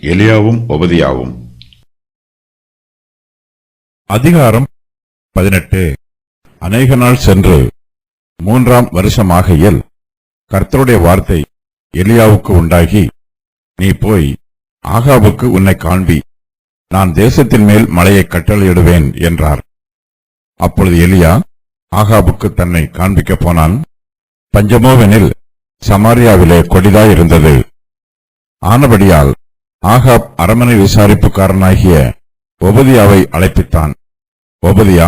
எலியாவும் ஒபதியாவும். அதிகாரம் 18. அநேக நாள் சென்று 3ஆம் வருஷமாகையில் கர்த்தருடைய வார்த்தை எலியாவுக்கு உண்டாகி, நீ போய் ஆகாபுக்கு உன்னை காண்பி, நான் தேசத்தின் மேல் மழையை கட்டளையிடுவேன் என்றார். அப்பொழுது எலியா ஆகாபுக்கு தன்னை காண்பிக்கப் போனான். பஞ்சமோவெனில் சமாரியாவிலே கொடிதாயிருந்தது. ஆனபடியால் ஆகாப் அரமனை விசாரிப்புக்காரனாகிய ஒபதியாவை அழைப்பித்தான். ஒபதியா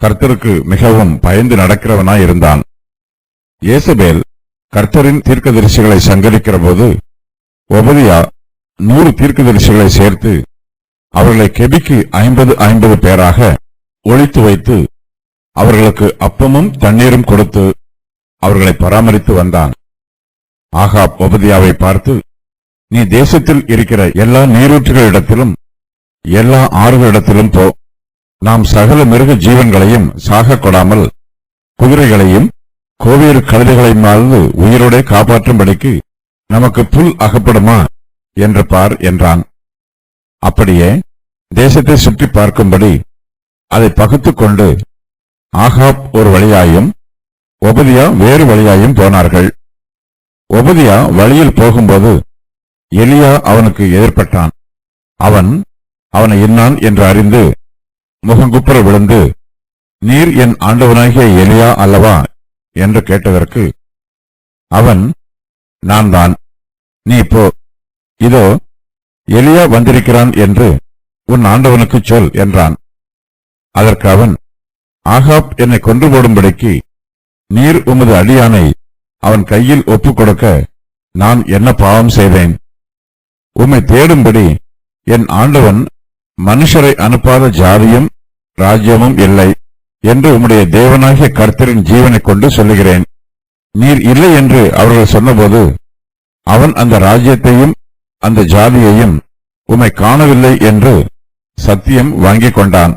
கர்த்தருக்கு மிகவும் பயந்து நடக்கிறவனாயிருந்தான். ஏசபேல் கர்த்தரின் தீர்க்கதரிசிகளை சங்கரிக்கிற போது ஒபதியா 100 தீர்க்கதரிசிகளை சேர்த்து அவர்களை கெபிக்கு 50 பேராக ஒளித்து வைத்து அவர்களுக்கு அப்பமும் தண்ணீரும் கொடுத்து அவர்களை பராமரித்து வந்தான். ஆகாப் ஒபதியாவை பார்த்து, நீ தேசத்தில் இருக்கிற எல்லா நீரூற்றுகளிடத்திலும் எல்லா ஆறுகளிடத்திலும் போ, நாம் சகல மிருக ஜீவன்களையும் சாக கொடாமல் குதிரைகளையும் கோவேறு கழுதைகளையுமாவது உயிரோடே காப்பாற்றும்படிக்கு நமக்கு புல் அகப்படுமா என்று பார் என்றான். அப்படியே தேசத்தை சுற்றி பார்க்கும்படி அதை பகுத்துக் கொண்டு ஆகாப் ஒரு வழியாயும் ஒபதியா வேறு வழியாயும் போனார்கள். ஒபதியா வழியில் போகும்போது எலியா அவனுக்கு எதிர்பட்டான். அவன் அவனை இன்னான் என்று அறிந்து முகங்குப்புற விழுந்து, நீர் என் ஆண்டவனாகிய எலியா அல்லவா என்று கேட்டதற்கு அவன், நான் தான், நீ போ, இதோ எலியா வந்திருக்கிறான் என்று உன் ஆண்டவனுக்கு சொல் என்றான். அதற்கு அவன், ஆகாப் என்னை கொன்று போடும்படிக்கு நீர் உமது அடியானை அவன் கையில் ஒப்புக் கொடுக்க நான் என்ன பாவம் செய்தேன்? உம்மை தேடும்படி என் ஆண்டவன் மனுஷரை அனுப்பாத ஜாதியும் ராஜ்யமும் இல்லை என்று உம்முடைய தேவனாகிய கர்த்தரின் ஜீவனைக் கொண்டு சொல்லுகிறேன். நீர் இல்லை என்று அவர்கள் சொன்னபோது அவன் அந்த ராஜ்யத்தையும் அந்த ஜாதியையும் உம்மை காணவில்லை என்று சத்தியம் வாங்கிக் கொண்டான்.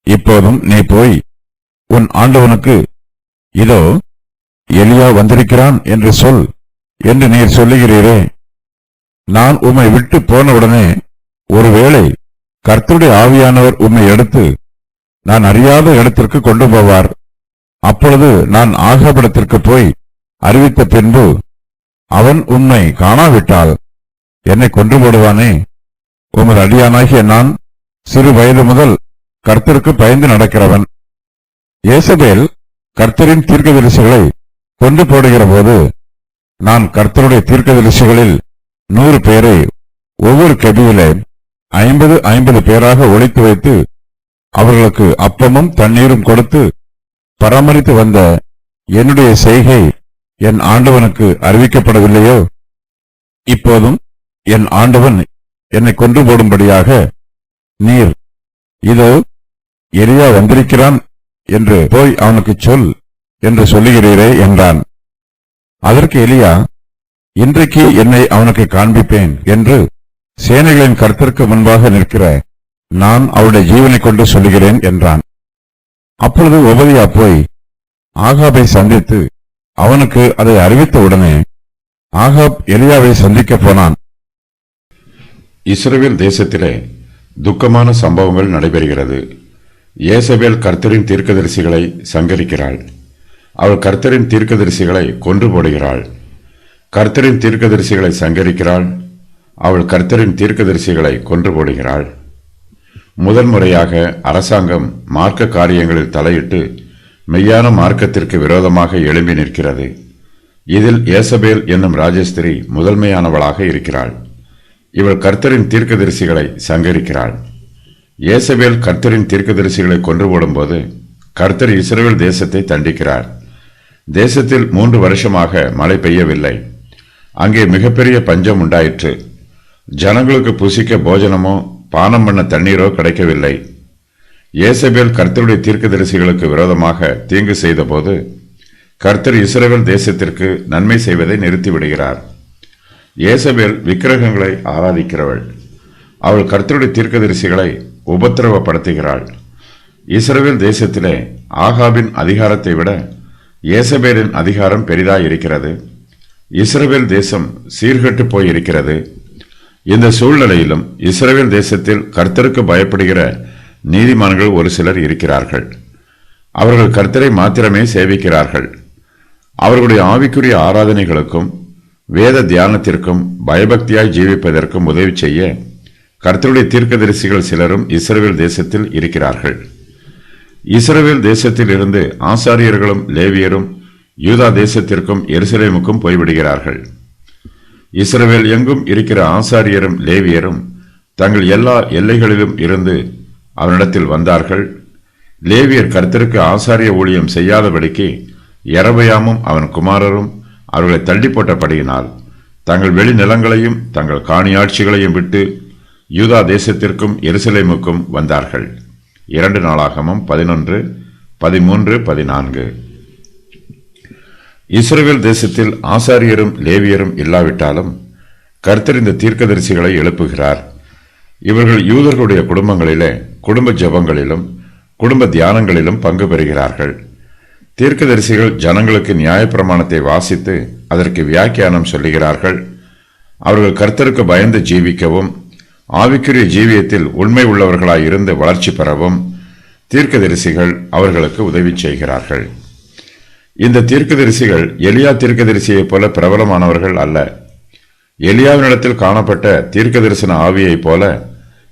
இப்போதும் நீ போய் உன் ஆண்டவனுக்கு, இதோ எலியா வந்திருக்கிறான் என்று சொல் என்று நீர் சொல்லுகிறீரே. நான் உம்மை விட்டு போனவுடனே ஒருவேளை கர்த்தருடைய ஆவியானவர் உம்மை எடுத்து நான் அறியாத இடத்திற்கு கொண்டு போவார். அப்பொழுது நான் ஆகாபிடத்திற்கு போய் அறிவித்த பின்பு அவன் உம்மை காணாவிட்டால் என்னை கொன்று போடுவானே. உமது அடியானாகிய நான் சிறு வயது முதல் கர்த்தருக்கு பயந்து நடக்கிறவன். ஏசபேல் கர்த்தரின் தீர்க்கதரிசிகளை கொண்டு போடுகிற போது நான் கர்த்தருடைய தீர்க்கதரிசிகளில் 100 பேரை ஒவ்வொரு கெபியிலே 50 பேராக ஒளித்து வைத்து அவர்களுக்கு அப்பமும் தண்ணீரும் கொடுத்து பராமரித்து வந்த என்னுடைய செய்கை என் ஆண்டவனுக்கு அறிவிக்கப்படவில்லையோ? இப்போதும் என் ஆண்டவன் என்னை கொன்று போடும்படியாக நீர், இதோ எலியா வந்திருக்கிறான் என்று போய் அவனுக்கு சொல் என்று சொல்லுகிறீரே என்றான். அதற்கு எலியா, இன்றைக்கு என்னை அவனுக்கு காண்பிப்பேன் என்று சேனைகளின் கர்த்தருக்கு முன்பாக நிற்கிற நான் அவருடைய ஜீவனைக் கொண்டு சொல்லுகிறேன் என்றான். அப்பொழுது ஒபதியா போய் ஆகாபை சந்தித்து அவனுக்கு அதை அறிவித்தவுடனே ஆகாப் எலியாவை சந்திக்கப் போனான். இஸ்ரவேல் தேசத்திலே துக்கமான சம்பவங்கள் நடைபெறுகிறது. ஏசபேல் கர்த்தரின் தீர்க்கதரிசிகளை சங்கரிக்கிறாள். அவள் கர்த்தரின் தீர்க்கதரிசிகளை கொன்று போடுகிறாள். கர்த்தரின் தீர்க்கதரிசிகளை சங்கரிக்கிறாள். அவள் கர்த்தரின் தீர்க்கதரிசிகளை கொன்று போடுகிறாள். முதன்முறையாக அரசாங்கம் மார்க்க காரியங்களில் தலையிட்டு மெய்யான மார்க்கத்திற்கு விரோதமாக எழும்பி நிற்கிறது. இதில் ஏசபேல் என்னும் ராஜஸ்திரி முதன்மையானவளாக இருக்கிறாள். இவள் கர்த்தரின் தீர்க்கதரிசிகளை சங்கரிக்கிறாள். ஏசபேல் கர்த்தரின் தீர்க்கதரிசிகளை கொன்று போடும்போது கர்த்தர் இஸ்ரவேல் தேசத்தை தண்டிக்கிறார். தேசத்தில் 3 வருஷமாக மழை பெய்யவில்லை. அங்கே மிகப்பெரிய பஞ்சம் உண்டாயிற்று. ஜனங்களுக்கு புசிக்க போஜனமோ பானம் பண்ண தண்ணீரோ கிடைக்கவில்லை. ஏசபேல் கர்த்தருடைய தீர்க்கதரிசிகளுக்கு விரோதமாக தீங்கு செய்த போது கர்த்தர் இஸ்ரவேல் தேசத்திற்கு நன்மை செய்வதை நிறுத்திவிடுகிறார். ஏசபேல் விக்கிரகங்களை ஆராதிக்கிறவள். அவள் கர்த்தருடைய தீர்க்கதரிசிகளை உபத்திரவப்படுத்துகிறாள். இஸ்ரவேல் தேசத்திலே ஆகாபின் அதிகாரத்தை விட ஏசபேலின் அதிகாரம் பெரிதாயிருக்கிறது. இஸ்ரவேல் தேசம் சீர்கெட்டு போயிருக்கிறது. இந்த சூழ்நிலையிலும் இஸ்ரவேல் தேசத்தில் கர்த்தருக்கு பயப்படுகிற நீதிமான்கள் ஒரு சிலர் இருக்கிறார்கள். அவர்கள் கர்த்தரை மாத்திரமே சேவிக்கிறார்கள். அவர்களுடைய ஆவிக்குரிய ஆராதனைகளுக்கும் வேத தியானத்திற்கும் பயபக்தியாய் ஜீவிப்பதற்கும் உதவி செய்ய கர்த்தருடைய தீர்க்கதரிசிகள் சிலரும் இஸ்ரவேல் தேசத்தில் இருக்கிறார்கள். இஸ்ரவேல் தேசத்தில் இருந்து ஆசாரியர்களும் லேவியரும் யூதா தேசத்திற்கும் எருசலேமுக்கும் போய்விடுகிறார்கள். இஸ்ரவேல் எங்கும் இருக்கிற ஆசாரியரும் லேவியரும் தங்கள் எல்லா எல்லைகளிலும் இருந்து அவனிடத்தில் வந்தார்கள். லேவியர் கர்த்தருக்கு ஆசாரிய ஊழியம் செய்யாதபடிக்கு யெரொபெயாமும் அவன் குமாரரும் அவர்களை தள்ளி போட்டபடியினால் தங்கள் வெளிநிலங்களையும் தங்கள் காணியாட்சிகளையும் விட்டு யூதா தேசத்திற்கும் எருசலேமுக்கும் வந்தார்கள். 2 நாளாகமம் 11, 13, 14. இஸ்ரவேல் தேசத்தில் ஆசாரியரும் லேவியரும் இல்லாவிட்டாலும் கர்த்தர் இந்த தீர்க்கதரிசிகளை எழுப்புகிறார். இவர்கள் யூதர்களுடைய குடும்பங்களிலே குடும்ப ஜெபங்களிலும் குடும்ப தியானங்களிலும் பங்கு பெறுகிறார்கள். தீர்க்கதரிசிகள் ஜனங்களுக்கு நியாயப்பிரமாணத்தை வாசித்து அதற்கு வியாக்கியானம் சொல்லுகிறார்கள். அவர்கள் கர்த்தருக்கு பயந்து ஜீவிக்கவும் ஆவிக்குரிய ஜீவியத்தில் உண்மை உள்ளவர்களாய் இருந்து வளர்ச்சி பெறவும் தீர்க்கதரிசிகள் அவர்களுக்கு உதவி செய்கிறார்கள். இந்த தீர்க்கதரிசிகள் எலியா தீர்க்கதரிசியைப் போல பிரபலமானவர்கள் அல்ல. எலியாவினிடத்தில் காணப்பட்ட தீர்க்கதரிசன ஆவியைப் போல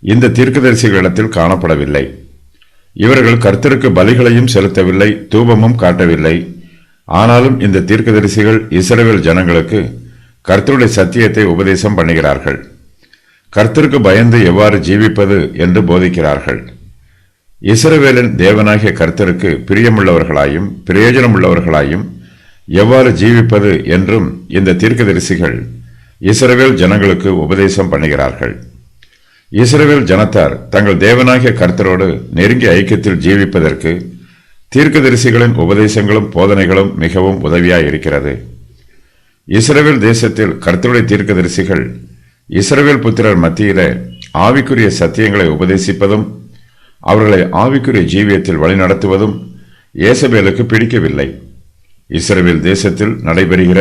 இந்த தீர்க்கதரிசிகளிடத்தில் காணப்படவில்லை. இவர்கள் கர்த்தருக்கு பலிகளையும் செலுத்தவில்லை, தூபமும் காட்டவில்லை. ஆனாலும் இந்த தீர்க்கதரிசிகள் இஸ்ரவேல் ஜனங்களுக்கு கர்த்தருடைய சத்தியத்தை உபதேசம் பண்ணுகிறார்கள். கர்த்தருக்கு பயந்து எவ்வாறு ஜீவிப்பது என்று போதிக்கிறார்கள். இஸ்ரவேலின் தேவனாகிய கர்த்தருக்கு பிரியமுள்ளவர்களாயும் பிரயோஜனமுள்ளவர்களாயும் எவ்வாறு ஜீவிப்பது என்றும் இந்த தீர்க்கதரிசிகள் இஸ்ரவேல் ஜனங்களுக்கு உபதேசம் பண்ணுகிறார்கள். இஸ்ரவேல் ஜனத்தார் தங்கள் தேவனாகிய கர்த்தரோடு நெருங்கிய ஐக்கியத்தில் ஜீவிப்பதற்கு தீர்க்கதரிசிகளின் உபதேசங்களும் போதனைகளும் மிகவும் உதவியாய் இருக்கிறது. இஸ்ரவேல் தேசத்தில் கர்த்தருடைய தீர்க்கதரிசிகள் இஸ்ரவேல் புத்திரர் மத்தியிலே ஆவிக்குரிய சத்தியங்களை உபதேசிப்பதும் அவர்களை ஆவிக்குரிய ஜீவியத்தில் வழிநடத்துவதும் ஏசபேலுக்கு பிடிக்கவில்லை. இஸ்ரவேல் தேசத்தில் நடைபெறுகிற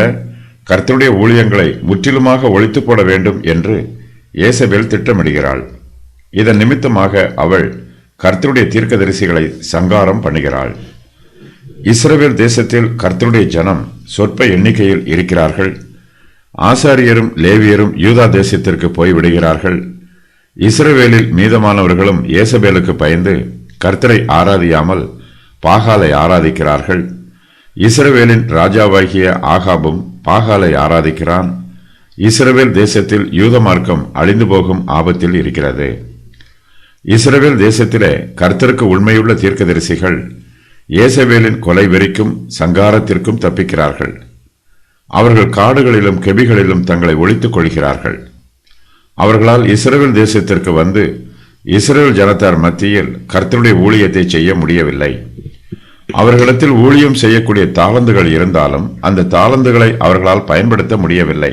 கர்த்தருடைய ஊழியங்களை முற்றிலுமாக ஒழித்து போட வேண்டும் என்று ஏசபேல் திட்டமிடுகிறாள். இதன் நிமித்தமாக அவள் கர்த்தருடைய தீர்க்கதரிசிகளை சங்காரம் பண்ணுகிறாள். இஸ்ரவேல் தேசத்தில் கர்த்தருடைய ஜனம் சொற்ப எண்ணிக்கையில் இருக்கிறார்கள். ஆசாரியரும் லேவியரும் யூதா தேசத்திற்கு போய்விடுகிறார்கள். இஸ்ரவேலில் மீதமானவர்களும் ஏசபேலுக்கு பயந்து கர்த்தரை ஆராதியாமல் பாகாலை ஆராதிக்கிறார்கள். இஸ்ரவேலின் ராஜாவாகிய ஆகாபும் பாகாலை ஆராதிக்கிறான். இஸ்ரவேல் தேசத்தில் யூத மார்க்கம் அழிந்து போகும் ஆபத்தில் இருக்கிறது. இஸ்ரவேல் தேசத்திலே கர்த்தருக்கு உண்மையுள்ள தீர்க்கதரிசிகள் ஏசபேலின் கொலை வெறிக்கும் சங்காரத்திற்கும் தப்பிக்கிறார்கள். அவர்கள் காடுகளிலும் கெபிகளிலும் தங்களை ஒளித்துக் கொள்கிறார்கள். அவர்களால் இஸ்ரவேல் தேசத்திற்கு வந்து இஸ்ரவேல் ஜனத்தார் மத்தியில் கர்த்தருடைய ஊழியத்தை செய்ய முடியவில்லை. அவர்களிடத்தில் ஊழியம் செய்யக்கூடிய தாளந்துகள் இருந்தாலும் அந்த தாளந்துகளை அவர்களால் பயன்படுத்த முடியவில்லை.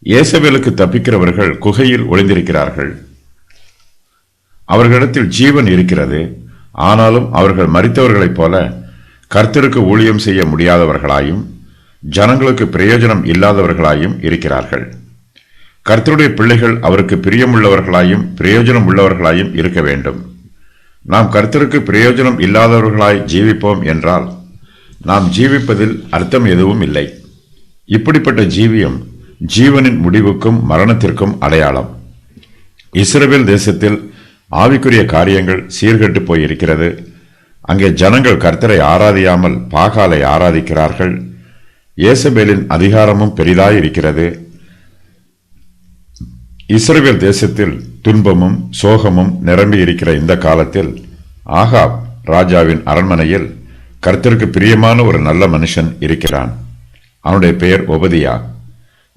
ஏசபேலுக்கு தப்பிக்கிறவர்கள் குகையில் ஒளிந்திருக்கிறார்கள். அவர்களிடத்தில் ஜீவன் இருக்கிறது. ஆனாலும் அவர்கள் மரித்தவர்களைப் போல கர்த்தருக்கு ஊழியம் செய்ய முடியாதவர்களாயும் ஜனங்களுக்கு பிரயோஜனம் இல்லாதவர்களாயும் இருக்கிறார்கள். கர்த்தருடைய பிள்ளைகள் அவருக்கு பிரியமுள்ளவர்களாயும் பிரயோஜனம் உள்ளவர்களாயும் இருக்க வேண்டும். நாம் கர்த்தருக்கு பிரயோஜனம் இல்லாதவர்களாய் ஜீவிப்போம் என்றால் நாம் ஜீவிப்பதில் அர்த்தம் எதுவும் இல்லை. இப்படிப்பட்ட ஜீவியம் ஜீவனின் முடிவுக்கும் மரணத்திற்கும் அடையாளம். இஸ்ரவேல் தேசத்தில் ஆவிக்குரிய காரியங்கள் சீர்கெட்டு போயிருக்கிறது. அங்கே ஜனங்கள் கர்த்தரை ஆராதியாமல் பாகாலை ஆராதிக்கிறார்கள். ஏசபேலின் அதிகாரமும் பெரிதாயிருக்கிறது. இஸ்ரவேல் தேசத்தில் துன்பமும் சோகமும் நிரம்பி இருக்கிற இந்த காலத்தில் ஆகாப் ராஜாவின் அரண்மனையில் கர்த்தருக்கு பிரியமான ஒரு நல்ல மனுஷன் இருக்கிறான். அவனுடைய பெயர் ஒபதியா.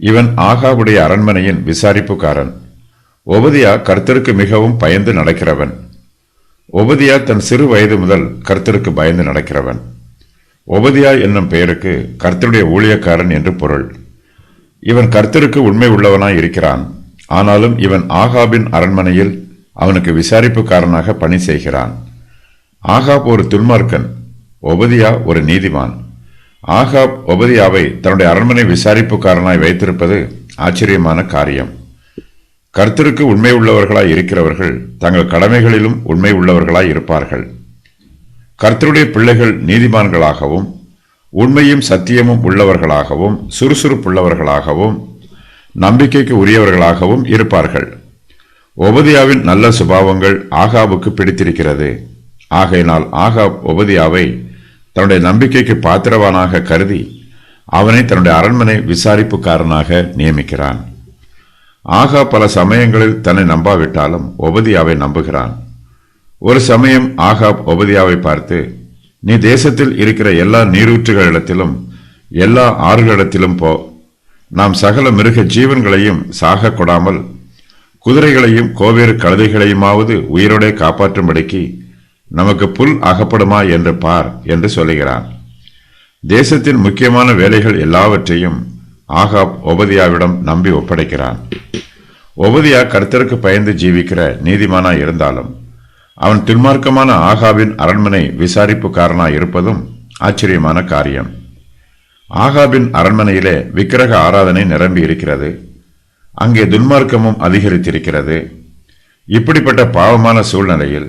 இவன் ஆகாபுடைய அரண்மனையின் விசாரிப்புக்காரன். ஒபதியா கர்த்தருக்கு மிகவும் பயந்து நடக்கிறவன். ஒபதியா தன் சிறு வயது முதல் கர்த்தருக்கு பயந்து நடக்கிறவன். ஒபதியா என்னும் பெயருக்கு கர்த்தருடைய ஊழியக்காரன் என்று பொருள். இவன் கர்த்தருக்கு உண்மை உள்ளவனாய் இருக்கிறான். ஆனாலும் இவன் ஆகாபின் அரண்மனையில் அவனுக்கு விசாரிப்புக்காரனாக பணி செய்கிறான். ஆகாப் ஒரு துன்மார்க்கன், ஒபதியா ஒரு நீதிமான். ஆகாப் ஒபதியாவை தன்னுடைய அரண்மனை விசாரிப்புக்காரனாய் வைத்திருப்பது ஆச்சரியமான காரியம். கர்த்தருக்கு உண்மை உள்ளவர்களாய் இருக்கிறவர்கள் தங்கள் கடமைகளிலும் உண்மை உள்ளவர்களாய் இருப்பார்கள். கர்த்தருடைய பிள்ளைகள் நீதிமான்களாகவும் உண்மையும் சத்தியமும் உள்ளவர்களாகவும் சுறுசுறுப்புள்ளவர்களாகவும் நம்பிக்கைக்கு உரியவர்களாகவும் இருப்பார்கள். ஒபதியாவின் நல்ல சுபாவங்கள் ஆகாபுக்கு பிடித்திருக்கிறது. ஆகையினால் ஆகாப் ஒபதியாவை தன்னுடைய நம்பிக்கைக்கு பாத்திரவானாக கருதி அவனை தன்னுடைய அரண்மனை விசாரிப்புக்காரனாக நியமிக்கிறான். ஆகாப் பல சமயங்களில் தன்னை நம்பாவிட்டாலும் ஒபதியாவை நம்புகிறான். ஒரு சமயம் ஆகாப் ஒபதியாவை பார்த்து, நீ தேசத்தில் இருக்கிற எல்லா நீரூற்றுகளிடத்திலும் எல்லா ஆறுகளிடத்திலும் போ. நாம் சகல மிருக ஜீவன்களையும் சாக கொடாமல் குதிரைகளையும் கோவேறு கழுதைகளையுமாவது உயிரோடே காப்பாற்றும்படிக்கு நமக்கு புல் அகப்படுமா என்று பார் என்று சொல்லுகிறான். தேசத்தின் முக்கியமான வேலைகள் எல்லாவற்றையும் ஆகாப் ஒபதியாவிடம் நம்பி ஒப்படைக்கிறான். ஒபதியா கர்த்தருக்கு பயந்து ஜீவிக்கிற நீதிமானாய் இருந்தாலும் அவன் துன்மார்க்கமான ஆகாபின் அரண்மனை விசாரிப்புக்காரனாய் இருப்பதும் ஆச்சரியமான காரியம். ஆகாபின் அரண்மனையிலே விக்கிரக ஆராதனை நிரம்பி இருக்கிறது. அங்கே துன்மார்க்கமும் அதிகரித்திருக்கிறது. இப்படிப்பட்ட பாவமான சூழ்நிலையில்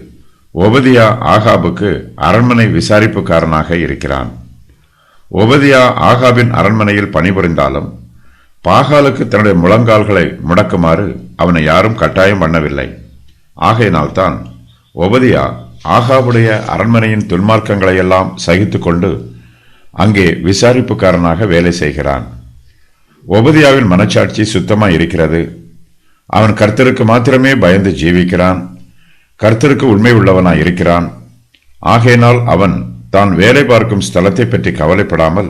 ஒபதியா ஆகாபுக்கு அரண்மனை விசாரிப்புக்காரனாக இருக்கிறான். ஒபதியா ஆகாபின் அரண்மனையில் பணிபுரிந்தாலும் பாகாலுக்கு தன்னுடைய முழங்கால்களை முடக்குமாறு அவனை யாரும் கட்டாயம் பண்ணவில்லை. ஆகையினால்தான் ஒபதியா ஆகாபுடைய அரண்மனையின் துன்மார்க்கங்களையெல்லாம் சகித்து கொண்டு அங்கே விசாரிப்புக்காரனாக வேலை செய்கிறான். ஒபதியாவின் மனச்சாட்சி சுத்தமாய் இருக்கிறது. அவன் கர்த்தருக்கு மாத்திரமே பயந்து ஜீவிக்கிறான். கர்த்தருக்கு உண்மை உள்ளவனாய் இருக்கிறான். ஆகையினால் அவன் தான் வேலை பார்க்கும் ஸ்தலத்தை பற்றி கவலைப்படாமல்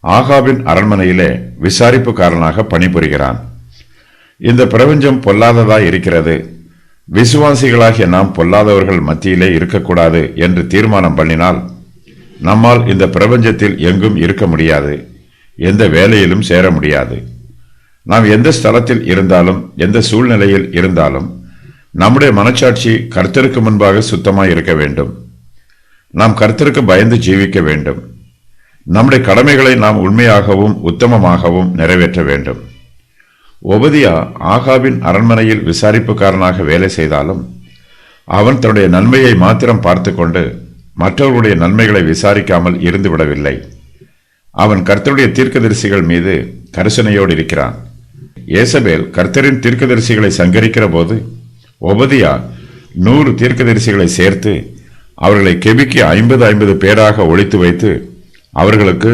ஆகாபின் அரண்மனையிலே விசாரிப்புக்காரனாக பணிபுரிகிறான். இந்த பிரபஞ்சம் பொல்லாததாய் இருக்கிறது. விசுவாசிகளாகிய நாம் பொல்லாதவர்கள் மத்தியிலே இருக்கக்கூடாது என்று தீர்மானம் பண்ணினால் நம்மால் இந்த பிரபஞ்சத்தில் எங்கும் இருக்க முடியாது, எந்த வேலையிலும் சேர முடியாது. நாம் எந்த ஸ்தலத்தில் இருந்தாலும் எந்த சூழ்நிலையில் இருந்தாலும் நம்முடைய மனச்சாட்சி கர்த்தருக்கு முன்பாக சுத்தமாய் இருக்க வேண்டும். நாம் கர்த்தருக்கு பயந்து ஜீவிக்க வேண்டும். நம்முடைய கடமைகளை நாம் உண்மையாகவும் உத்தமமாகவும் நிறைவேற்ற வேண்டும். ஒபதியா ஆகாபின் அரண்மனையில் விசாரிப்புக்காரனாக வேலை செய்தாலும் அவன் தன்னுடைய நன்மையை மாத்திரம் பார்த்து கொண்டு மற்றவர்களுடைய நன்மைகளை விசாரிக்காமல் இருந்து விடவில்லை. அவன் கர்த்தருடைய தீர்க்கதரிசிகள் மீது கரிசனையோடு இருக்கிறான். ஏசபேல் கர்த்தரின் தீர்க்கதரிசிகளை சங்கரிக்கிற போது ஒபதியா 100 தீர்க்கதரிசிகளை சேர்த்து அவர்களை கெபிக்கு 50 பேராக ஒழித்து வைத்து அவர்களுக்கு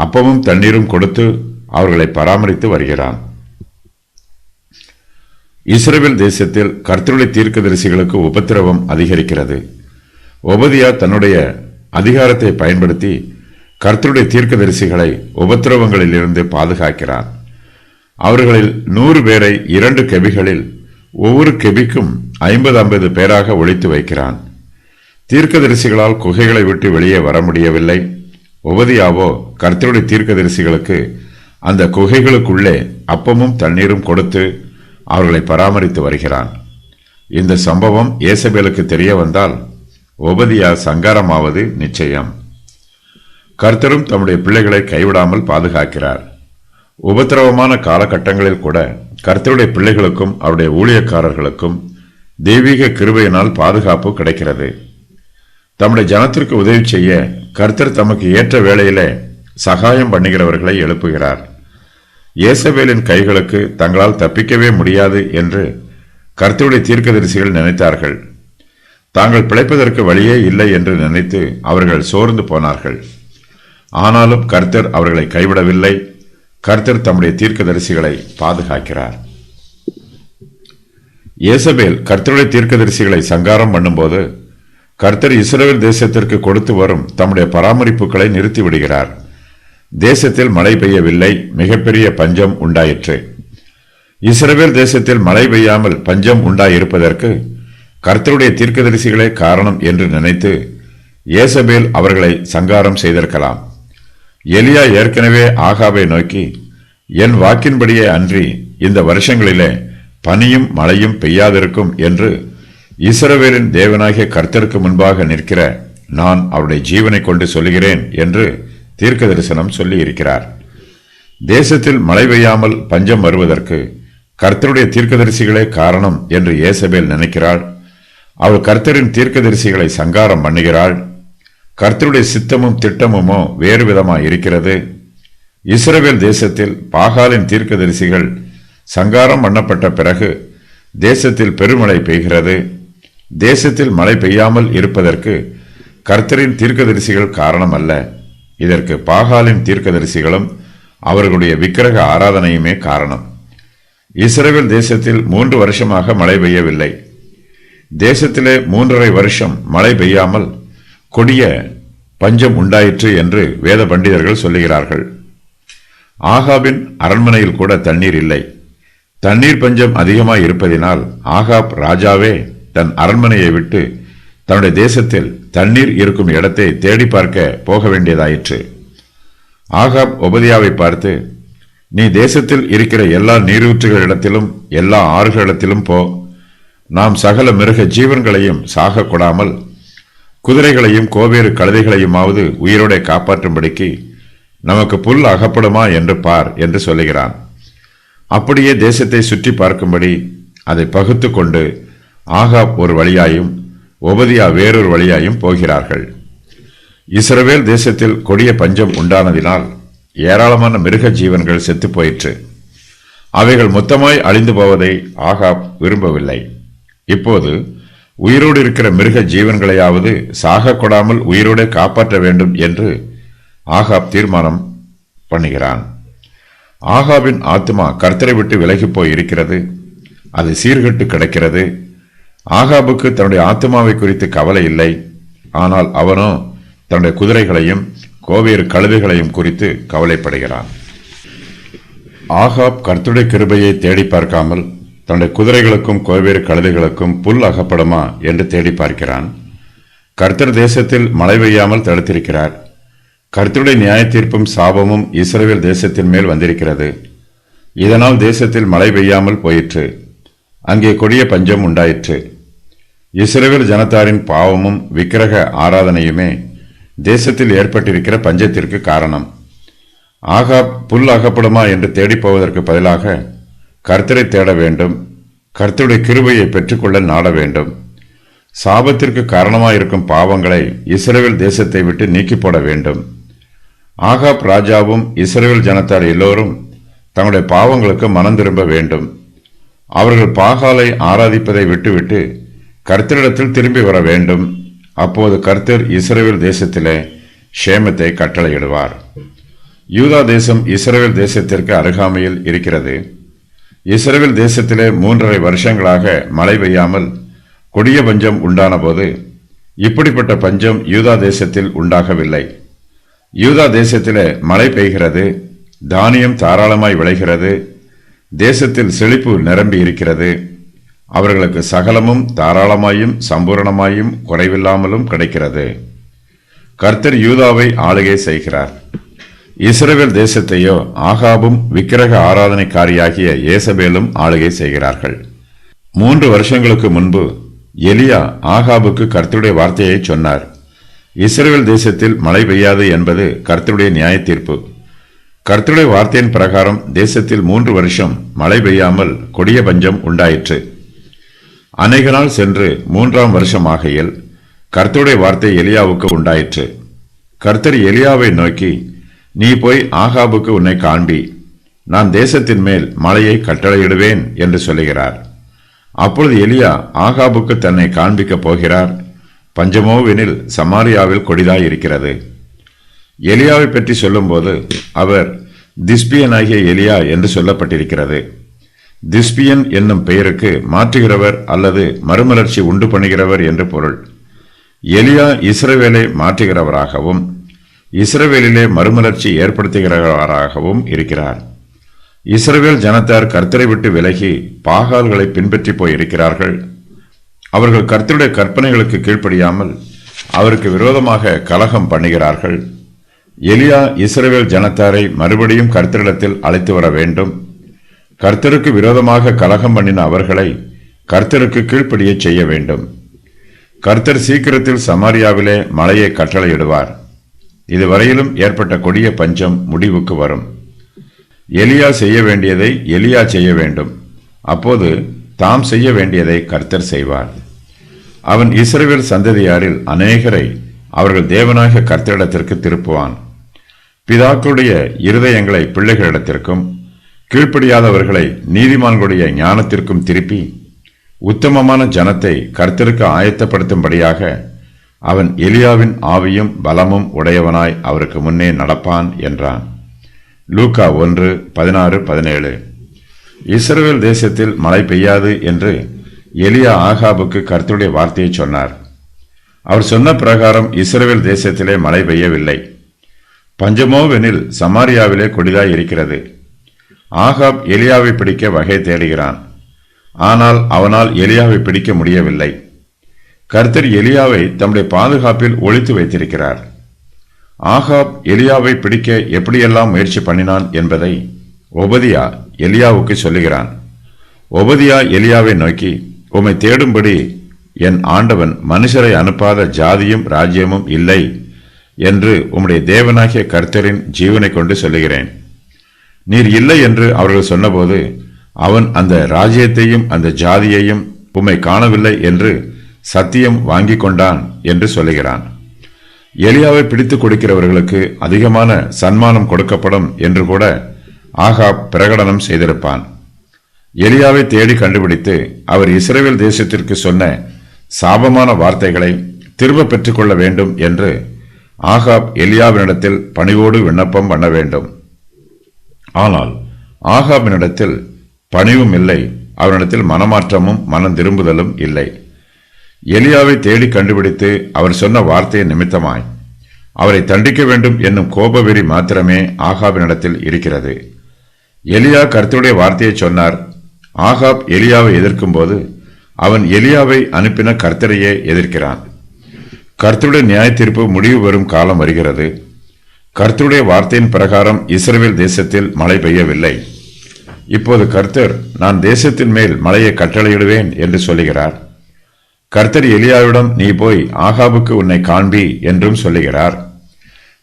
அப்பமும் தண்ணீரும் கொடுத்து அவர்களை பராமரித்து வருகிறான். இஸ்ரவேல் தேசத்தில் கர்த்தருடைய தீர்க்கதரிசிகளுக்கு உபத்திரவம் அதிகரிக்கிறது. ஒபதியா தன்னுடைய அதிகாரத்தை பயன்படுத்தி கர்த்தருடைய தீர்க்கதரிசிகளை உபத்திரவங்களிலிருந்து பாதுகாக்கிறான். அவர்களில் 100 பேரை 2 கெபிகளில் ஒவ்வொரு கெபிக்கும் 50 பேராக ஒழித்து வைக்கிறான். தீர்க்கதரிசிகளால் குகைகளை விட்டு வெளியே வர முடியவில்லை. ஒபதியாவோ கர்த்தருடைய தீர்க்கதரிசிகளுக்கு அந்த குகைகளுக்குள்ளே அப்பமும் தண்ணீரும் கொடுத்து அவர்களை பராமரித்து வருகிறான். இந்த சம்பவம் ஏசபேலுக்கு தெரிய வந்தால் ஒபதியா சங்காரமாவது நிச்சயம். கர்த்தரும் தம்முடைய பிள்ளைகளை கைவிடாமல் பாதுகாக்கிறார். உபத்திரவமான காலகட்டங்களில் கூட கர்த்தருடைய பிள்ளைகளுக்கும் அவருடைய ஊழியக்காரர்களுக்கும் தெய்வீக கிருபையினால் பாதுகாப்பு கிடைக்கிறது. தம்முடைய ஜனத்திற்கு உதவி செய்ய கர்த்தர் தமக்கு ஏற்ற வேளையிலே சகாயம் பண்ணுகிறவர்களை எழுப்புகிறார். ஏசபேலின் கைகளுக்கு தங்களால் தப்பிக்கவே முடியாது என்று கர்த்தருடைய தீர்க்கதரிசிகள் நினைத்தார்கள். தாங்கள் பிழைப்பதற்கு வழியே இல்லை என்று நினைத்து அவர்கள் சோர்ந்து போனார்கள். ஆனாலும் கர்த்தர் அவர்களை கைவிடவில்லை. கர்த்தர் தம்முடைய தீர்க்கதரிசிகளை பாதுகாக்கிறார். ஏசபேல் கர்த்தருடைய தீர்க்கதரிசிகளை சங்காரம் பண்ணும்போது கர்த்தர் இஸ்ரவேல் தேசத்திற்கு கொடுத்து வரும் தம்முடைய பராமரிப்புகளை நிறுத்தி விடுகிறார். தேசத்தில் மழை பெய்யவில்லை. மிகப்பெரிய பஞ்சம் உண்டாயிற்று. இஸ்ரவேல் தேசத்தில் மழை பெய்யாமல் பஞ்சம் உண்டாயிருப்பதற்கு கர்த்தருடைய தீர்க்கதரிசிகளே காரணம் என்று நினைத்து ஏசபேல் அவர்களை சங்காரம் செய்திருக்கலாம். எலியா ஏற்கனவே ஆகாபை நோக்கி, என் வாக்கின்படியே அன்றி இந்த வருஷங்களிலே பனியும் மழையும் பெய்யாதிருக்கும் என்று இஸ்ரவேலின் தேவனாகிய கர்த்தருக்கு முன்பாக நிற்கிற நான் அவருடைய ஜீவனை கொண்டு சொல்லுகிறேன் என்று தீர்க்க தரிசனம் சொல்லி இருக்கிறார். தேசத்தில் மழை பெய்யாமல் பஞ்சம் வருவதற்கு கர்த்தருடைய தீர்க்கதரிசிகளே காரணம் என்று ஏசபேல் நினைக்கிறாள். அவள் கர்த்தரின் தீர்க்கதரிசிகளை சங்காரம் பண்ணுகிறாள். கர்த்தருடைய சித்தமும் திட்டமுமோ வேறு விதமாய் இருக்கிறது. இஸ்ரவேல் தேசத்தில் பாகாலின் தீர்க்கதரிசிகள் சங்காரம் பண்ணப்பட்ட பிறகு தேசத்தில் பெருமழை பெய்கிறது. தேசத்தில் மழை பெய்யாமல் இருப்பதற்கு கர்த்தரின் தீர்க்கதரிசிகள் காரணம் அல்ல. இதற்கு பாகாலின் தீர்க்கதரிசிகளும் அவர்களுடைய விக்கிரக ஆராதனையுமே காரணம். இஸ்ரவேல் தேசத்தில் 3 வருஷமாக மழை பெய்யவில்லை. தேசத்திலே 3.5 வருஷம் மழை பெய்யாமல் கொடிய பஞ்சம் உண்டாயிற்று என்று வேத பண்டிதர்கள் சொல்லுகிறார்கள். ஆகாபின் அரண்மனையில் கூட தண்ணீர் இல்லை. தண்ணீர் பஞ்சம் அதிகமாய் இருப்பதினால் ஆகாப் ராஜாவே தன் அரண்மனையை விட்டு தன்னுடைய தேசத்தில் தண்ணீர் இருக்கும் இடத்தை தேடி பார்க்க போக வேண்டியதாயிற்று. ஆகாப் ஒபதியாவை பார்த்து, நீ தேசத்தில் இருக்கிற எல்லா நீரூற்றுகளிடத்திலும் எல்லா ஆறுகளிடத்திலும் போ. நாம் சகல மிருக ஜீவன்களையும் சாக கொடாமல் குதிரைகளையும் கோவேறு கழுதைகளையுமாவது உயிரோட காப்பாற்றும்படிக்கு நமக்கு புல் அகப்படுமா என்று பார் என்று சொல்லுகிறான். அப்படியே தேசத்தை சுற்றி பார்க்கும்படி அதை பகுத்து கொண்டு ஆகாப் ஒரு வழியாயும் ஒபதியா வேறொரு வழியாயும் போகிறார்கள். இஸ்ரவேல் தேசத்தில் கொடிய பஞ்சம் உண்டானதினால் ஏராளமான மிருக ஜீவன்கள் செத்து போயிற்று. அவைகள் மொத்தமாய் அழிந்து போவதை ஆகாப் விரும்பவில்லை. இப்போது உயிரோடு இருக்கிற மிருக ஜீவன்களையாவது சாக கொடாமல் உயிரோடு காப்பாற்ற வேண்டும் என்று ஆகாப் தீர்மானம் பண்ணுகிறான். ஆகாபின் ஆத்மா கர்த்தரை விட்டு விலகி போய் இருக்கிறது. அது சீர்கெட்டு கிடக்கிறது. ஆகாபுக்கு தன்னுடைய ஆத்மாவை குறித்து கவலை இல்லை. ஆனால் அவனோ தன்னுடைய குதிரைகளையும் கோவேறு கழுதைகளையும் குறித்து கவலைப்படுகிறான். ஆகாப் கர்த்தருடைய கிருபையை தேடி பார்க்காமல் தன்னுடைய குதிரைகளுக்கும் கோவேறு கழுதைகளுக்கும் புல் அகப்படுமா என்று தேடி பார்க்கிறான். கர்த்தர் தேசத்தில் மழை பெய்யாமல் தடுத்திருக்கிறார். கர்த்தருடைய நியாய தீர்ப்பும் சாபமும் இஸ்ரவேல் தேசத்தின் மேல் வந்திருக்கிறது. இதனால் தேசத்தில் மழை பெய்யாமல் போயிற்று. அங்கே கொடிய பஞ்சம் உண்டாயிற்று. இஸ்ரவேல் ஜனத்தாரின் பாவமும் விக்கிரக ஆராதனையுமே தேசத்தில் ஏற்பட்டிருக்கிற பஞ்சத்திற்கு காரணம். ஆகாப் புல் அகப்படுமா என்று தேடி போவதற்கு பதிலாக கர்த்தரை தேட வேண்டும். கர்த்தருடைய கிருபையை பெற்றுக்கொள்ள நாட வேண்டும். சாபத்திற்கு காரணமாயிருக்கும் பாவங்களை இஸ்ரவேல் தேசத்தை விட்டு நீக்கி போட வேண்டும். ஆகாப் ராஜாவும் இஸ்ரவேல் ஜனத்தார் எல்லோரும் தங்களுடைய பாவங்களுக்கு மனம் திரும்ப வேண்டும். அவர்கள் பாகாலை ஆராதிப்பதை விட்டுவிட்டு கர்த்தரிடத்தில் திரும்பி வர வேண்டும். அப்போது கர்த்தர் இஸ்ரவேல் தேசத்திலே ஷேமத்தை கட்டளையிடுவார். யூதா தேசம் இஸ்ரவேல் தேசத்திற்கு அருகாமையில் இருக்கிறது. இஸ்ரவேல் தேசத்திலே 3.5 வருஷங்களாக மழை பெய்யாமல் கொடிய பஞ்சம் உண்டான போது இப்படிப்பட்ட பஞ்சம் யூதா தேசத்தில் உண்டாகவில்லை. யூதா தேசத்திலே மழை பெய்கிறது. தானியம் தாராளமாய் விளைகிறது. தேசத்தில் செழிப்பு நிரம்பி இருக்கிறது. அவர்களுக்கு சகலமும் தாராளமாயும் சம்பூரணமாயும் குறைவில்லாமலும் கிடைக்கிறது. கர்த்தர் யூதாவை ஆளுகை செய்கிறார். இஸ்ரவேல் தேசத்தையோ ஆகாபும் விக்கிரக ஆராதனைக்காரியாகிய ஏசபேலும் ஆளுகை செய்கிறார்கள். 3 வருஷங்களுக்கு முன்பு எலியா ஆகாபுக்கு கர்த்தருடைய வார்த்தையை சொன்னார். இஸ்ரவேல் தேசத்தில் மழை பெய்யாது என்பது கர்த்தருடைய நியாய தீர்ப்பு. கர்த்தருடைய வார்த்தையின் பிரகாரம் தேசத்தில் 3 வருஷம் மழை பெய்யாமல் கொடிய பஞ்சம் உண்டாயிற்று. அநேக நாள் சென்று 3ஆம் வருஷம் ஆகையில் கர்த்தருடைய வார்த்தை எலியாவுக்கு உண்டாயிற்று. கர்த்தர் எலியாவை நோக்கி, நீ போய் ஆகாபுக்கு உன்னை காண்பி, நான் தேசத்தின் மேல் மழையை கட்டளையிடுவேன் என்று சொல்லுகிறார். அப்பொழுது எலியா ஆகாபுக்கு தன்னை காண்பிக்கப் போகிறார். பஞ்சமோவெனில் சமாரியாவில் கொடிதாய் இருக்கிறது. எலியாவை பற்றி சொல்லும்போது அவர் திஸ்பியனாகிய எலியா என்று சொல்லப்பட்டிருக்கிறது. திஸ்பியன் என்னும் பெயருக்கு மாற்றுகிறவர் அல்லது மறுமலர்ச்சி உண்டு பண்ணுகிறவர் என்று பொருள். எலியா இஸ்ரவேலை மாற்றுகிறவராகவும் இஸ்ரவேலிலே மறுமலர்ச்சி ஏற்படுத்துகிறவராகவும் இருக்கிறார். இஸ்ரவேல் ஜனத்தார் கர்த்தரை விட்டு விலகி பாகால்களை பின்பற்றி போயிருக்கிறார்கள். அவர்கள் கர்த்தருடைய கற்பனைகளுக்கு கீழ்ப்படியாமல் அவருக்கு விரோதமாக கலகம் பண்ணுகிறார்கள். எலியா இஸ்ரவேல் ஜனத்தாரை மறுபடியும் கர்த்தரிடத்தில் அழைத்து வர வேண்டும். கர்த்தருக்கு விரோதமாக கலகம் பண்ணின அவர்களை கர்த்தருக்கு கீழ்ப்படிய செய்ய வேண்டும். கர்த்தர் சீக்கிரத்தில் சமாரியாவிலே மழையை கட்டளையிடுவார். இதுவரையிலும் ஏற்பட்ட கொடிய பஞ்சம் முடிவுக்கு வரும். எலியா செய்ய வேண்டியதை எலியா செய்ய வேண்டும். அப்போது தாம் செய்ய வேண்டியதை கர்த்தர் செய்வார். அவன் இஸ்ரவேல் சந்ததியாரில் அநேகரை அவர்கள் தேவனாகிய கர்த்தரிடத்திற்கு திருப்புவான். பிதாக்களுடைய இருதயங்களை பிள்ளைகளிடத்திற்கும் கீழ்ப்படியாதவர்களை நீதிமான்களுடைய ஞானத்திற்கும் திருப்பி உத்தமமான ஜனத்தை கர்த்தருக்கு ஆயத்தப்படுத்தும்படியாக அவன் எலியாவின் ஆவியும் பலமும் உடையவனாய் அவருக்கு முன்னே நடப்பான் என்றான். லூக்கா 1:16-17. இஸ்ரவேல் தேசத்தில் மழை பெய்யாது என்று எலியா ஆகாபுக்கு கர்த்தருடைய வார்த்தையை சொன்னார். அவர் சொன்ன பிரகாரம் இஸ்ரவேல் தேசத்திலே மழை பெய்யவில்லை. பஞ்சமோவெனில் சமாரியாவிலே கொடிதாய் இருக்கிறது. ஆகாப் எலியாவை பிடிக்க வகை தேடுகிறான். ஆனால் அவனால் எலியாவை பிடிக்க முடியவில்லை. கர்த்தர் எலியாவை தம்முடைய பாதுகாப்பில் ஒளித்து வைத்திருக்கிறார். ஆகாப் எலியாவை பிடிக்க எப்படியெல்லாம் முயற்சி பண்ணினான் என்பதை ஒபதியா எலியாவுக்கு சொல்லுகிறான். ஒபதியா எலியாவை நோக்கி, உம்மை தேடும்படி என் ஆண்டவன் மனுஷரை அனுப்பாத ஜாதியும் ராஜ்யமும் இல்லை என்று உம்முடைய தேவனாகிய கர்த்தரின் ஜீவனை கொண்டு சொல்லுகிறேன். நீர் இல்லை என்று அவர்கள் சொன்னபோது அவன் அந்த ராஜ்யத்தையும் அந்த ஜாதியையும் உம்மை காணவில்லை என்று சத்தியம் வாங்கி கொண்டான் என்று சொல்லுகிறான். எலியாவை பிடித்துக் கொடுக்கிறவர்களுக்கு அதிகமான சன்மானம் கொடுக்கப்படும் என்று கூட ஆகாப் பிரகடனம் செய்திருப்பான். எலியாவை தேடி கண்டுபிடித்து அவர் இஸ்ரவேல் தேசத்திற்கு சொன்ன சாபமான வார்த்தைகளை திரும்ப பெற்றுக்கொள்ள வேண்டும் என்று ஆகாப் எலியாவினிடத்தில் பணிவோடு விண்ணப்பம் பண்ண வேண்டும். ஆனால் ஆகாபினிடத்தில் பணிவும் இல்லை, அவனிடத்தில் மனமாற்றமும் மனம் திரும்புதலும் இல்லை. எலியாவை தேடி கண்டுபிடித்து அவர் சொன்ன வார்த்தையின் நிமித்தமாய் அவரை தண்டிக்க வேண்டும் என்னும் கோபவெறி மாத்திரமே ஆகாபினிடத்தில் இருக்கிறது. எலியா கர்த்தருடைய வார்த்தையை சொன்னார். ஆகாப் எலியாவை எதிர்க்கும் போது அவன் எலியாவை அனுப்பின கர்த்தரையே எதிர்க்கிறான். கர்த்தருடைய நியாய தீர்ப்பு முடிவு வரும் காலம் வருகிறது. கர்த்தருடைய வார்த்தையின் பிரகாரம் இஸ்ரவேல் தேசத்தில் மழை பெய்யவில்லை. இப்போது கர்த்தர், நான் தேசத்தின் மேல் மழையை கட்டளையிடுவேன் என்று சொல்லுகிறார். கர்த்தர் எலியாவிடம், நீ போய் ஆகாபுக்கு உன்னை காண்பி என்றும் சொல்லுகிறார்.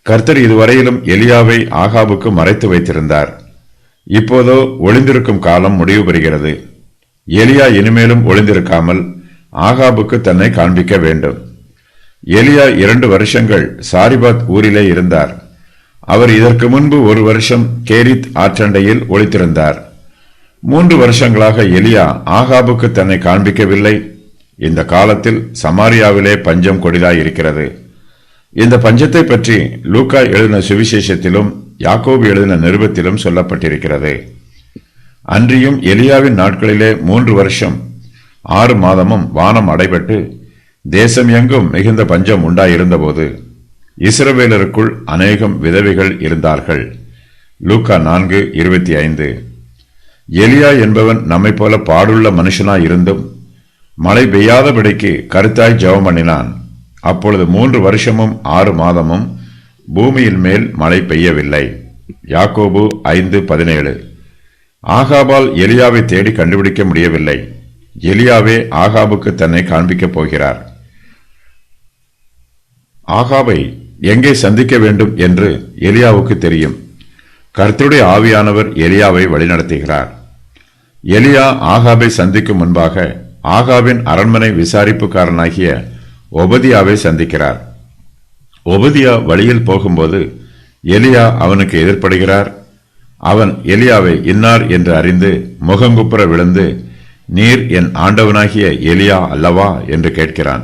கர்த்தர் இதுவரையிலும் எலியாவை ஆகாபுக்கு மறைத்து வைத்திருந்தார். இப்போதோ ஒளிந்திருக்கும் காலம் முடிவு பெறுகிறது. எலியா இனிமேலும் ஒளிந்திருக்காமல் ஆகாபுக்கு தன்னை காண்பிக்க வேண்டும். எலியா 2 வருஷங்கள் சாரிபாத் ஊரிலே இருந்தார். அவர் இதற்கு முன்பு 1 வருஷம் கேரித் ஆற்றண்டையில் ஒளித்திருந்தார். 3 வருஷங்களாக எலியா ஆகாபுக்கு தன்னை காண்பிக்கவில்லை. இந்த காலத்தில் சமாரியாவிலே பஞ்சம் கொடிதாய் இருக்கிறது. இந்த பஞ்சத்தை பற்றி லூக்கா எழுதின சுவிசேஷத்திலும் யாக்கோபு எழுதின நிருபத்திலும் சொல்லப்பட்டிருக்கிறது. அன்றியும் எலியாவின் நாட்களிலே 3 வருஷம் 6 மாதமும் வானம் அடைபட்டு தேசம் எங்கும் மிகுந்த பஞ்சம் உண்டாயிருந்தபோது இஸ்ரவேலருக்குள் அநேகம் விதவைகள் இருந்தார்கள். லூக்கா 4:25. எலியா என்பவன் நம்மை போல பாடுள்ள மனுஷனாய் இருந்தும் மழை பெய்யாதபடிக்கு கருத்தாய் ஜெபம் பண்ணினான். அப்பொழுது 3 வருஷமும் 6 மாதமும் பூமியின் மேல் மழை பெய்யவில்லை. யாக்கோபு 5:17. ஆகாபால் எலியாவை தேடி கண்டுபிடிக்க முடியவில்லை. எலியாவே ஆகாபுக்கு தன்னை காண்பிக்கப் போகிறார். ஆகாபை எங்கே சந்திக்க வேண்டும் என்று எலியாவுக்கு தெரியும். கர்த்தருடைய ஆவியானவர் எலியாவை வழிநடத்துகிறார். எலியா ஆகாபை சந்திக்கும் முன்பாக ஆகாபின் அரண்மனை விசாரிப்புக்காரனாகிய ஒபதியாவை சந்திக்கிறார். ஒபதியா வழியில் போகும்போது எலியா அவனுக்கு எதிர்ப்படுகிறார். அவன் எலியாவை இன்னார் என்று அறிந்து முகங்குப்புற விழுந்து, நீர் என் ஆண்டவனாகிய எலியா அல்லவா என்று கேட்கிறான்.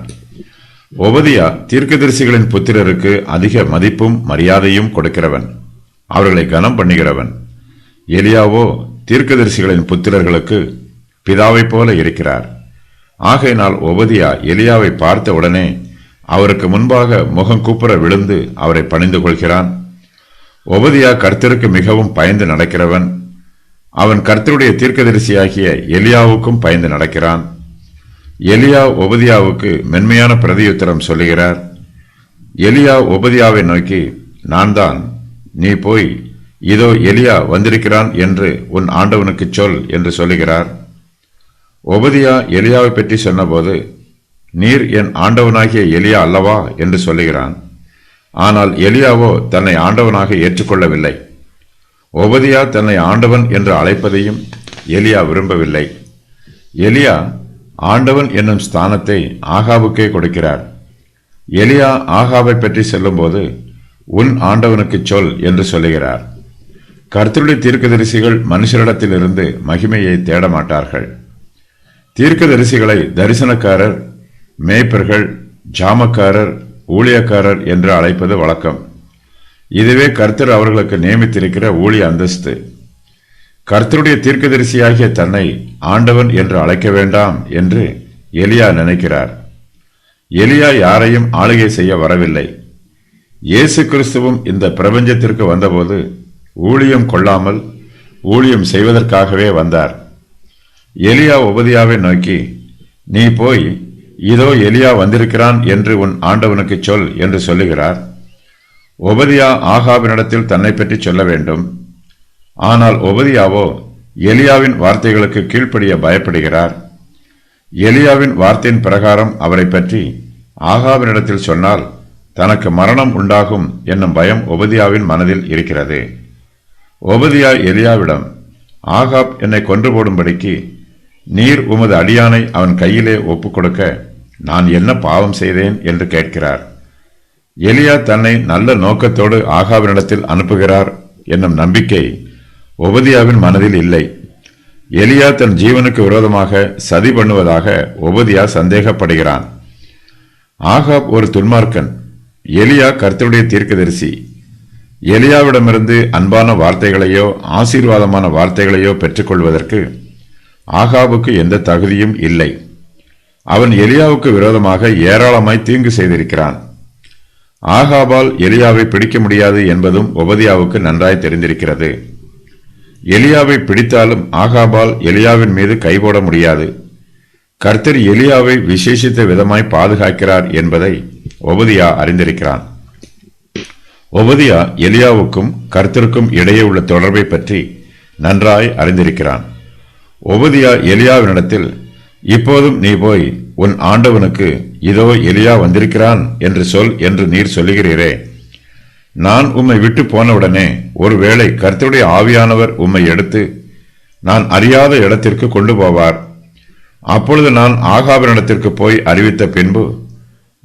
ஒபதியா தீர்க்கதரிசிகளின் புத்திரருக்கு அதிக மதிப்பும் மரியாதையும் கொடுக்கிறவன், அவர்களை கனம் பண்ணுகிறவன். எலியாவோ தீர்க்கதரிசிகளின் புத்திரர்களுக்கு பிதாவைப் போல இருக்கிறார். ஆகையினால் ஒபதியா எலியாவை பார்த்த உடனே அவருக்கு முன்பாக முகம் கூப்புற விழுந்து அவரை பணிந்து கொள்கிறான். ஒபதியா கர்த்தருக்கு மிகவும் பயந்து நடக்கிறவன். அவன் கர்த்தருடைய தீர்க்கதரிசியாகிய எலியாவுக்கும் பயந்து நடக்கிறான். எலியா ஒபதியாவுக்கு மென்மையான பிரதியுத்தரம் சொல்லுகிறார். எலியா ஒபதியாவை நோக்கி, நான் தான், நீ போய் இதோ எலியா வந்திருக்கிறான் என்று உன் ஆண்டவனுக்கு சொல் என்று சொல்லுகிறார். ஒபதியா எலியாவை பற்றி சொன்னபோது, நீர் என் ஆண்டவனாகிய எலியா அல்லவா என்று சொல்லுகிறான். ஆனால் எலியாவோ தன்னை ஆண்டவனாக ஏற்றுக்கொள்ளவில்லை. ஒபதியா தன்னை ஆண்டவன் என்று அழைப்பதையும் எலியா விரும்பவில்லை. எலியா ஆண்டவன் என்னும் ஸ்தானத்தை ஆகாபுக்கே கொடுக்கிறார். எலியா ஆகாபை பற்றி சொல்லும்போது உன் ஆண்டவனுக்கு சொல் என்று சொல்லுகிறார். கர்த்தருடைய தீர்க்கதரிசிகள் மனுஷரிடத்திலிருந்து மகிமையை தேட மாட்டார்கள். தீர்க்கதரிசிகளை தரிசனக்காரர், மேய்ப்பர்கள், ஜாமக்காரர், ஊழியக்காரர் என்று அழைப்பது வழக்கம். இதுவே கர்த்தர் அவர்களுக்கு நியமித்திருக்கிற ஊழிய அந்தஸ்து. கர்த்தருடைய தீர்க்கதரிசியாகிய தன்னை ஆண்டவன் என்று அழைக்க வேண்டாம் என்று எலியா நினைக்கிறார். எலியா யாரையும் ஆளுகை செய்ய வரவில்லை. இயேசு கிறிஸ்துவும் இந்த பிரபஞ்சத்திற்கு வந்தபோது ஊழியம் கொள்ளாமல் ஊழியம் செய்வதற்காகவே வந்தார். எலியா ஒபதியாவை நோக்கி, நீ போய் இதோ எலியா வந்திருக்கிறான் என்று உன் ஆண்டவனுக்கு சொல் என்று சொல்லுகிறார். ஒபதியா ஆகாபினிடத்தில் தன்னை பற்றி சொல்ல வேண்டும். ஆனால் ஒபதியாவோ எலியாவின் வார்த்தைகளுக்கு கீழ்ப்படிய பயப்படுகிறார். எலியாவின் வார்த்தையின் பிரகாரம் அவரை பற்றி ஆகாபினிடத்தில் சொன்னால் தனக்கு மரணம் உண்டாகும் என்னும் பயம் ஒபதியாவின் மனதில் இருக்கிறது. ஒபதியா எலியாவிடம், ஆகாப் என்னை கொன்று போடும்படிக்கு நீர் உமது அடியானை அவன் கையிலே ஒப்புக் கொடுக்க நான் என்ன பாவம் செய்தேன் என்று கேட்கிறார். எலியா தன்னை நல்ல நோக்கத்தோடு ஆகாபினிடத்தில் அனுப்புகிறார் என்னும் நம்பிக்கை ஒபதியாவின் மனதில் இல்லை. எலியா தன் ஜீவனுக்கு விரோதமாக சதி பண்ணுவதாக ஒபதியா சந்தேகப்படுகிறான். ஆகாப் ஒரு துன்மார்க்கன். எலியா கர்த்தருடைய தீர்க்கதரிசி. எலியாவிடமிருந்து அன்பான வார்த்தைகளையோ ஆசீர்வாதமான வார்த்தைகளையோ பெற்றுக்கொள்வதற்கு ஆகாபுக்கு எந்த தகுதியும் இல்லை. அவன் எலியாவுக்கு விரோதமாக ஏராளமாய் தீங்கு செய்திருக்கிறான். ஆகாபால் எலியாவை பிடிக்க முடியாது என்பதும் ஒபதியாவுக்கு நன்றாய் தெரிந்திருக்கிறது. எலியாவை பிடித்தாலும் ஆகாபால் எலியாவின் மீது கைபோட முடியாது. கர்த்தர் எலியாவை விசேஷித்த விதமாய் பாதுகாக்கிறார் என்பதை ஒபதியா அறிந்திருக்கிறான். ஒபதியா எலியாவுக்கும் கர்த்தருக்கும் இடையே உள்ள தொடர்பை பற்றி நன்றாய் அறிந்திருக்கிறான். ஒபதியா எலியாவினிடத்தில், இப்போதும் நீ போய் உன் ஆண்டவனுக்கு இதோ எலியா வந்திருக்கிறான் என்று சொல் என்று நீர் சொல்லுகிறீரே, நான் உம்மை விட்டு போனவுடனே ஒருவேளை கர்த்தருடைய ஆவியானவர் உம்மை எடுத்து நான் அறியாத இடத்திற்கு கொண்டு போவார். அப்பொழுது நான் ஆகாபினிடத்திற்கு போய் அறிவித்த பின்பு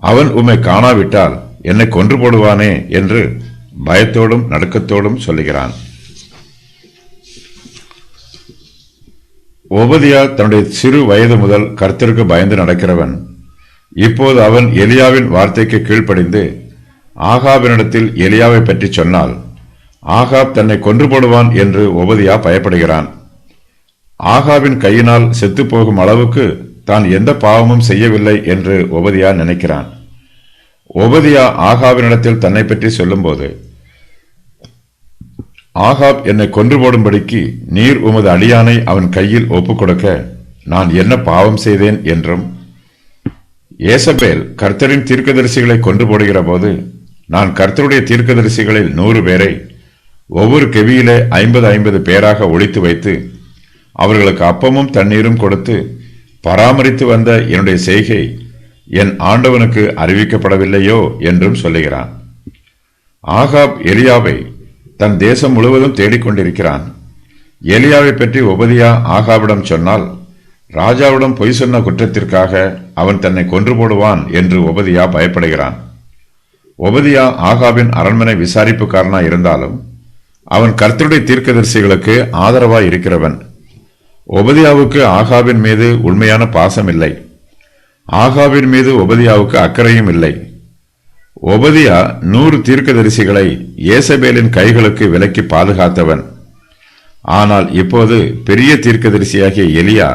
அவன் உம்மை காணாவிட்டால் என்னை கொன்று போடுவானே என்று பயத்தோடும் நடுக்கத்தோடும் சொல்லுகிறான். ஒபதியா தன்னுடைய சிறு வயது முதல் கர்த்தருக்கு பயந்து நடக்கிறவன். இப்போது அவன் எலியாவின் வார்த்தைக்கு கீழ்ப்படிந்து ஆகாபினிடத்தில் எலியாவை பற்றி சொன்னால் ஆகாப் தன்னை கொன்று போடுவான் என்று ஒபதியா பயப்படுகிறான். ஆகாபின் கையினால் செத்து போகும் அளவுக்கு தான் எந்த பாவமும் செய்யவில்லை என்று ஒபதியா நினைக்கிறான். ஒபதியா ஆகாபினிடத்தில் தன்னை பற்றி சொல்லும்போது, ஆகாப் என்னை கொன்று போடும்படிக்கு நீர் உமது அடியானை அவன் கையில் ஒப்புக் கொடுக்க நான் என்ன பாவம் செய்தேன் என்றும், ஏசபேல் கர்த்தரின் தீர்க்கதரிசிகளை கொன்று போடுகிற போது நான் கர்த்தருடைய தீர்க்கதரிசிகளில் 100 பேரை ஒவ்வொரு கெவியிலே 50 பேராக ஒழித்து வைத்து அவர்களுக்கு அப்பமும் தண்ணீரும் கொடுத்து பராமரித்து வந்த என்னுடைய செய்கை என் ஆண்டவனுக்கு அறிவிக்கப்படவில்லையோ என்றும் சொல்லுகிறான். ஆகாப் எலியாவை தன் தேசம் முழுவதும் தேடிக்கொண்டிருக்கிறான். எலியாவை பற்றி ஒபதியா ஆகாவிடம் சொன்னால் ராஜாவிடம் பொய் சொன்ன குற்றத்திற்காக அவன் தன்னை கொன்று போடுவான் என்று ஒபதியா பயப்படுகிறான். ஒபதியா ஆகாபின் அரண்மனை விசாரிப்புக்காரனாய் இருந்தாலும் அவன் கர்த்தருடைய தீர்க்கதரிசிகளுக்கு ஆதரவாய் இருக்கிறவன். ஒபதியாவுக்கு ஆகாபின் மீது உண்மையான பாசம் இல்லை. ஆகாபின் மீது ஒபதியாவுக்கு அக்கறையும் இல்லை. ஒபதியா 100 தீர்க்கதரிசிகளை ஏசபேலின் கைகளுக்கு விலக்கி பாதுகாத்தவன். ஆனால் இப்போது பெரிய தீர்க்கதரிசியாகிய எலியா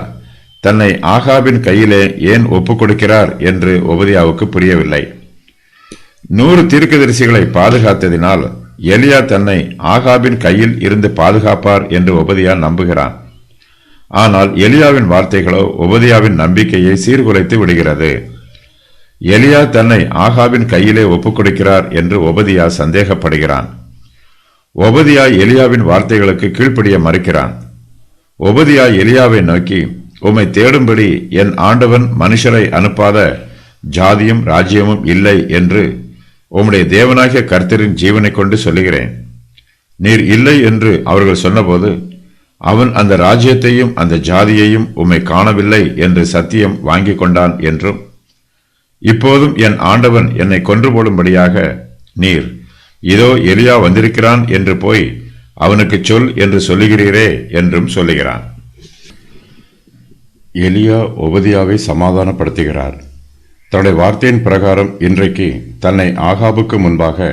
தன்னை ஆகாபின் கையிலே ஏன் ஒப்புக் கொடுக்கிறார் என்று ஒபதியாவுக்கு புரியவில்லை. 100 தீர்க்கதரிசிகளை பாதுகாத்ததினால் எலியா தன்னை ஆகாபின் கையில் இருந்து பாதுகாப்பார் என்று ஒபதியா நம்புகிறான். ஆனால் எலியாவின் வார்த்தைகளோ ஒபதியாவின் நம்பிக்கையை சீர்குலைத்து விடுகிறது. எலியா தன்னை ஆகாபின் கையிலே ஒப்புக் கொடுக்கிறார் என்று ஒபதியா சந்தேகப்படுகிறான். ஒபதியா எலியாவின் வார்த்தைகளுக்கு கீழ்ப்படிய மறுக்கிறான். ஒபதியா எலியாவை நோக்கி, உம்மை தேடும்படி என் ஆண்டவன் மனுஷரை அனுப்பாத ஜாதியும் ராஜ்யமும் இல்லை என்று உம்முடைய தேவனாகிய கர்த்தரின் ஜீவனை கொண்டு சொல்லுகிறேன். நீர் இல்லை என்று அவர்கள் சொன்னபோது அவன் அந்த ராஜ்யத்தையும் அந்த ஜாதியையும் உம்மை காணவில்லை என்று சத்தியம் வாங்கிக் கொண்டான் என்றும், இப்போதும் என் ஆண்டவன் என்னை கொன்று போடும்படியாக நீர் இதோ எலியா வந்திருக்கிறான் என்று போய் அவனுக்கு சொல் என்று சொல்லுகிறீரே என்றும் சொல்லுகிறான். எலியா ஒபதியாவை சமாதானப்படுத்துகிறார். தன்னுடைய வார்த்தையின் பிரகாரம் இன்றைக்கு தன்னை ஆகாபுக்கு முன்பாக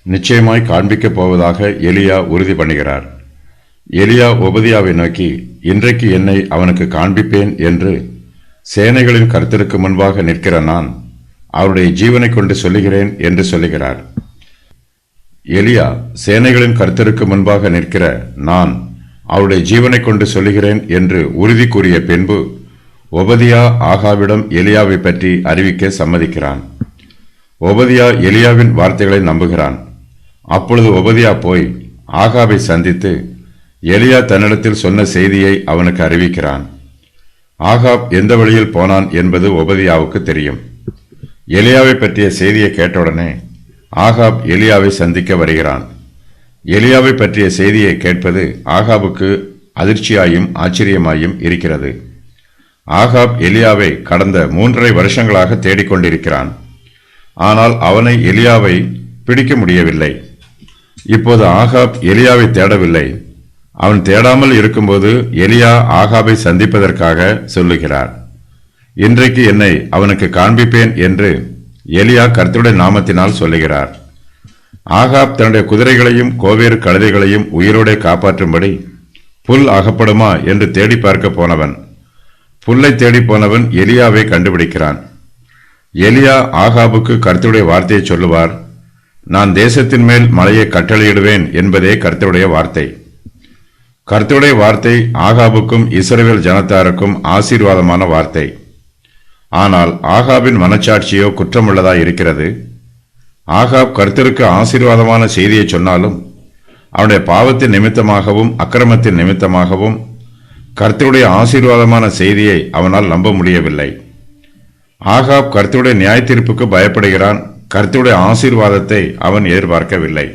நிச்சயமாய் காண்பிக்கப் போவதாக எலியா உறுதி பண்ணுகிறார். எலியா ஒபதியாவை நோக்கி, இன்றைக்கு என்னை அவனுக்கு காண்பிப்பேன் என்று சேனைகளின் கர்த்தருக்கு முன்பாக நிற்கிற நான் அவருடைய ஜீவனை கொண்டு சொல்லுகிறேன் என்று சொல்லுகிறார். எலியா சேனைகளின் கர்த்தருக்கு முன்பாக நிற்கிற நான் அவருடைய ஜீவனை கொண்டு சொல்லுகிறேன் என்று உறுதி கூறிய பின்பு ஒபதியா ஆகாவிடம் எலியாவை பற்றி அறிவிக்க சம்மதிக்கிறான். ஒபதியா எலியாவின் வார்த்தைகளை நம்புகிறான். அப்பொழுது ஒபதியா போய் ஆகாவை சந்தித்து எலியா தன்னிடத்தில் சொன்ன செய்தியை அவனுக்கு அறிவிக்கிறான். ஆகாப் எந்த வழியில் போனான் என்பது ஒபதியாவுக்கு தெரியும். எலியாவை பற்றிய செய்தியை கேட்டவுடனே ஆகாப் எலியாவை சந்திக்க வருகிறான். எலியாவை பற்றிய செய்தியை கேட்பது ஆகாபுக்கு அதிர்ச்சியாயும் ஆச்சரியமாயும் இருக்கிறது. ஆகாப் எலியாவை கடந்த 3.5 வருஷங்களாக தேடிக்கொண்டிருக்கிறான். ஆனால் அவனை எலியாவை பிடிக்க முடியவில்லை. இப்போது ஆகாப் எலியாவை தேடவில்லை. அவன் தேடாமல் இருக்கும்போது எலியா ஆகாபை சந்திப்பதற்காக சொல்லுகிறார். இன்றைக்கு என்னை அவனுக்கு காண்பிப்பேன் என்று எலியா கர்த்தருடைய நாமத்தினால் சொல்லுகிறார். ஆகாப் தன்னுடைய குதிரைகளையும் கோவேறு கழுதைகளையும் உயிரோടെ காப்பாற்றும்படி புல் அகப்படுமா என்று தேடி பார்க்க போனவன், புல்லை தேடி போனவன் எலியாவை கண்டுபிடிக்கிறான். எலியா ஆகாபுக்கு கர்த்தருடைய வார்த்தையை சொல்லுவார். நான் தேசத்தின் மேல் மழையை கட்டளையிடுவேன் என்பதே கர்த்தருடைய வார்த்தை. கர்த்தருடைய வார்த்தை ஆகாபுக்கும் இஸ்ரவேல் ஜனத்தாருக்கும் ஆசீர்வாதமான வார்த்தை. ஆனால் ஆகாபின் மனச்சாட்சியோ குற்றமுள்ளதாய் இருக்கிறது. ஆகாப் கர்த்தருக்கு ஆசீர்வாதமான செய்தியை சொன்னாலும் அவனுடைய பாவத்தின் நிமித்தமாகவும் அக்கிரமத்தின் நிமித்தமாகவும் கர்த்தருடைய ஆசீர்வாதமான செய்தியை அவனால் நம்ப முடியவில்லை. ஆகாப் கர்த்தருடைய நியாய தீர்ப்புக்கு பயப்படுகிறான். கர்த்தருடைய ஆசீர்வாதத்தை அவன் எதிர்பார்க்கவில்லை.